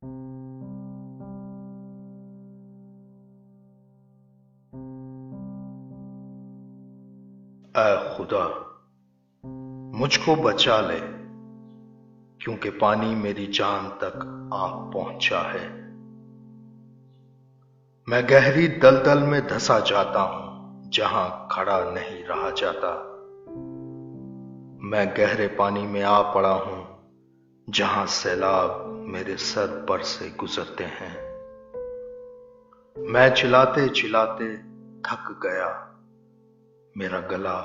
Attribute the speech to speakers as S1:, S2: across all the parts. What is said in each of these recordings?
S1: ऐ खुदा, मुझको बचा ले, क्योंकि पानी मेरी जान तक आ पहुंचा है। मैं गहरी दलदल में धंसा जाता हूं, जहां खड़ा नहीं रहा जाता। मैं गहरे पानी में आ पड़ा हूं, जहां सैलाब मेरे सर पर से गुजरते हैं। मैं चिल्लाते चिल्लाते थक गया, मेरा गला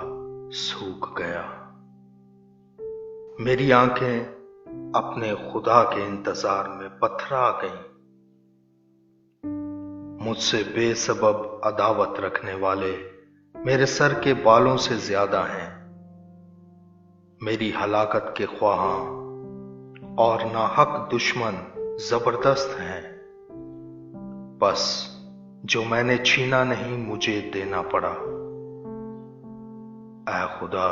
S1: सूख गया। मेरी आंखें अपने खुदा के इंतजार में पथरा गईं। मुझसे बेसबब अदावत रखने वाले मेरे सर के बालों से ज्यादा हैं। मेरी हलाकत के ख्वाहां और नाहक दुश्मन जबरदस्त हैं। बस जो मैंने छीना नहीं, मुझे देना पड़ा। ऐ खुदा,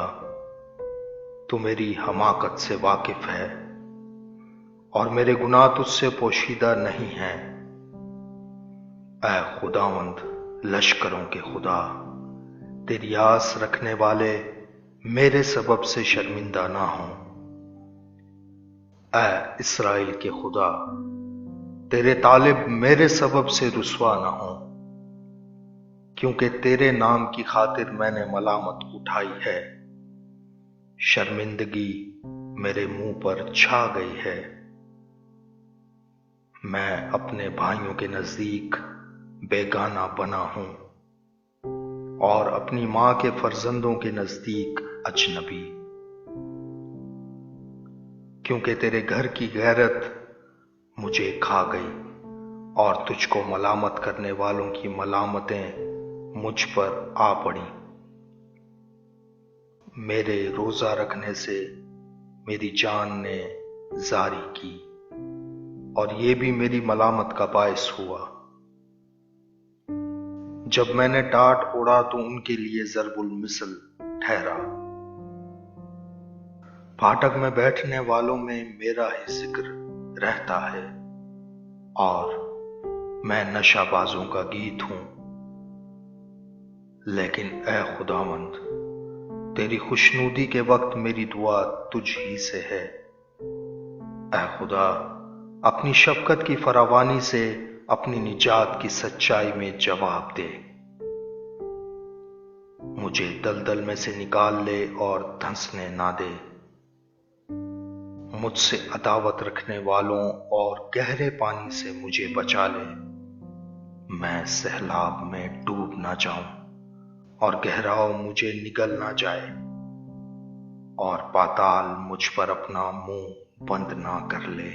S1: तू मेरी हमाकत से वाकिफ है और मेरे गुनाह तुझसे पोशीदा नहीं हैं। ऐ खुदावंद, लश्करों के खुदा, तेरी आस रखने वाले मेरे सबब से शर्मिंदा ना हों। ऐ इस्राएल के खुदा, तेरे तालिब मेरे सबब से रुस्वा ना हों, क्योंकि तेरे नाम की खातिर मैंने मलामत उठाई है। शर्मिंदगी मेरे मुंह पर छा गई है। मैं अपने भाइयों के नजदीक बेगाना बना हूं और अपनी मां के फर्जंदों के नजदीक अजनबी, क्योंकि तेरे घर की गैरत मुझे खा गई और तुझको मलामत करने वालों की मलामतें मुझ पर आ पड़ी। मेरे रोजा रखने से मेरी जान ने जारी की और ये भी मेरी मलामत का बायस हुआ। जब मैंने टाट ओढ़ा तो उनके लिए ज़रबुल मिसल ठहरा। फाटक में बैठने वालों में मेरा ही जिक्र रहता है और मैं नशाबाजों का गीत हूं। लेकिन ऐ खुदावंद, तेरी खुशनूदी के वक्त मेरी दुआ तुझ ही से है। ऐ खुदा, अपनी शफकत की फरावानी से अपनी निजात की सच्चाई में जवाब दे। मुझे दलदल में से निकाल ले और धंसने ना दे। मुझसे अदावत रखने वालों और गहरे पानी से मुझे बचा ले। मैं सैलाब में डूब ना जाऊं और गहराव मुझे निगल ना जाए और पाताल मुझ पर अपना मुंह बंद ना कर ले।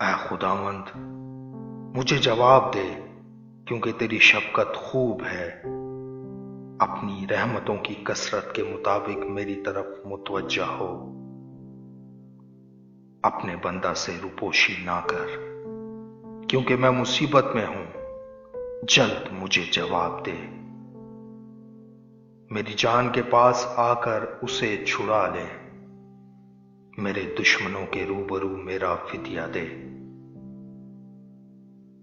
S1: ऐ खुदावंद, मुझे जवाब दे, क्योंकि तेरी शफकत खूब है। अपनी रहमतों की कसरत के मुताबिक मेरी तरफ मुतवज्जा हो। अपने बंदा से रुपोशी ना कर, क्योंकि मैं मुसीबत में हूं। जल्द मुझे जवाब दे। मेरी जान के पास आकर उसे छुड़ा ले। मेरे दुश्मनों के रूबरू मेरा फिदिया दे।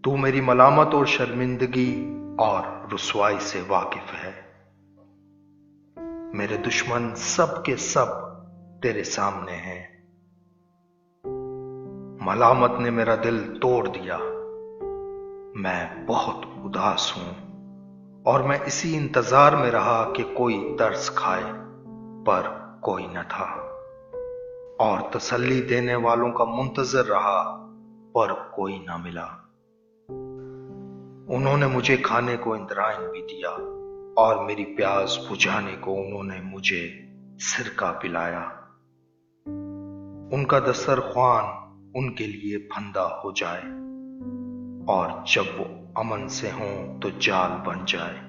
S1: तू मेरी मलामत और शर्मिंदगी और रुसवाई से वाकिफ है। मेरे दुश्मन सब के सब तेरे सामने हैं। मलामत ने मेरा दिल तोड़ दिया। मैं बहुत उदास हूं और मैं इसी इंतजार में रहा कि कोई तरस खाए, पर कोई न था, और तसल्ली देने वालों का मुंतजर रहा, पर कोई ना मिला। उन्होंने मुझे खाने को इंद्रायण भी दिया और मेरी प्यास बुझाने को उन्होंने मुझे सिरका पिलाया। उनका दस्तरख्वान उनके लिए फंदा हो जाए और जब वो अमन से हों तो जाल बन जाए।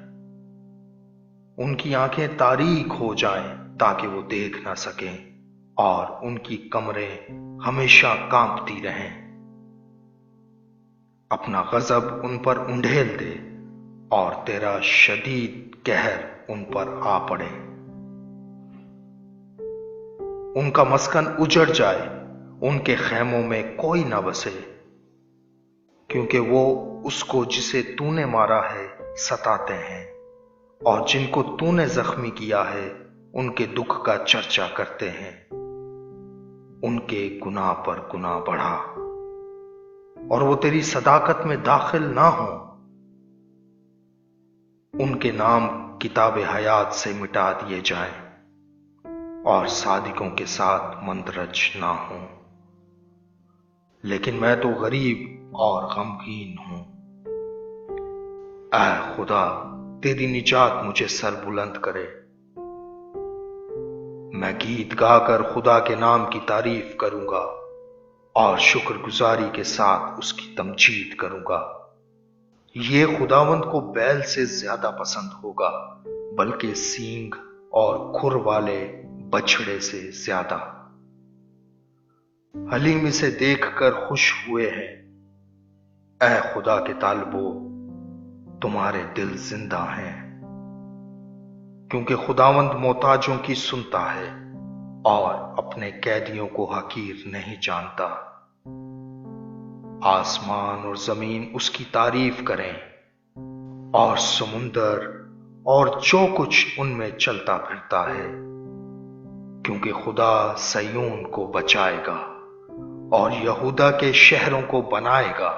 S1: उनकी आंखें तारीक हो जाएं ताकि वो देख ना सकें और उनकी कमरें हमेशा कांपती रहें। अपना गजब उन पर उंडेल दे और तेरा शदीद कहर उन पर आ पड़े। उनका मस्कन उजड़ जाए, उनके खैमों में कोई न बसे, क्योंकि वो उसको जिसे तूने मारा है सताते हैं, और जिनको तूने जख्मी किया है उनके दुख का चर्चा करते हैं। उनके गुनाह पर गुनाह बढ़ा और वो तेरी सदाकत में दाखिल ना हो। उनके नाम किताब हयात से मिटा दिए जाएं और सादिकों के साथ मंदरज ना हो। लेकिन मैं तो गरीब और गमगीन हूं। ऐ खुदा, तेरी निजात मुझे सर बुलंद करे। मैं गीत गाकर खुदा के नाम की तारीफ करूंगा और शुक्रगुजारी के साथ उसकी तमजीद करूंगा। ये खुदावंद को बैल से ज्यादा पसंद होगा, बल्कि सींग और खुर वाले बछड़े से ज्यादा। हलीम इसे देखकर खुश हुए हैं। ऐ खुदा के तालिबो, तुम्हारे दिल जिंदा हैं, क्योंकि खुदावंद मोहताजों की सुनता है और अपने कैदियों को हकीर नहीं जानता। आसमान और जमीन उसकी तारीफ करें, और समुंदर और जो कुछ उनमें चलता फिरता है, क्योंकि खुदा सयून को बचाएगा और यहूदा के शहरों को बनाएगा,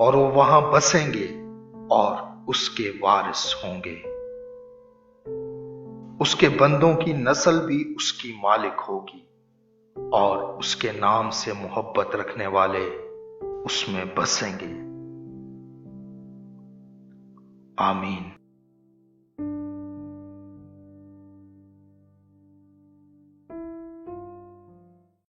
S1: और वो वहां बसेंगे और उसके वारिस होंगे। उसके बंदों की नस्ल भी उसकी मालिक होगी, और उसके नाम से मोहब्बत रखने वाले उसमें बसेंगे। आमीन।